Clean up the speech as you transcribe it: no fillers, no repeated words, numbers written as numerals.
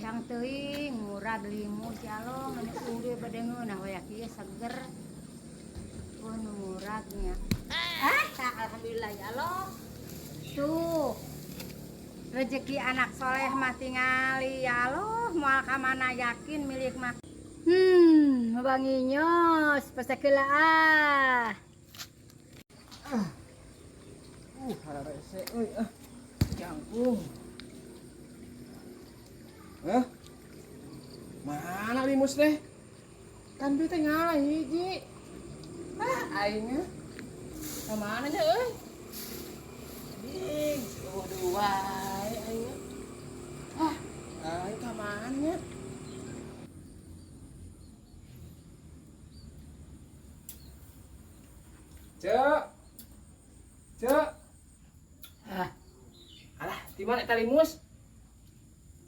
Cang teuing murah limus ya lo mana urip badengeun nah we kieu seger. Murahnya. Alhamdulillah ya lo. Tuh. Rezeki anak soleh mah tingali ya lo moal ka mana yakin milik mah. Wanginyos pasakeula ah. Harese euy jangkung. Mana limus teh? Kan beu teh ngalah hiji. Aing ka mana nya euy? Ih, waduh wae aing. Aing ka mana nya? Cek. Cek. Alah, di mana eta limus?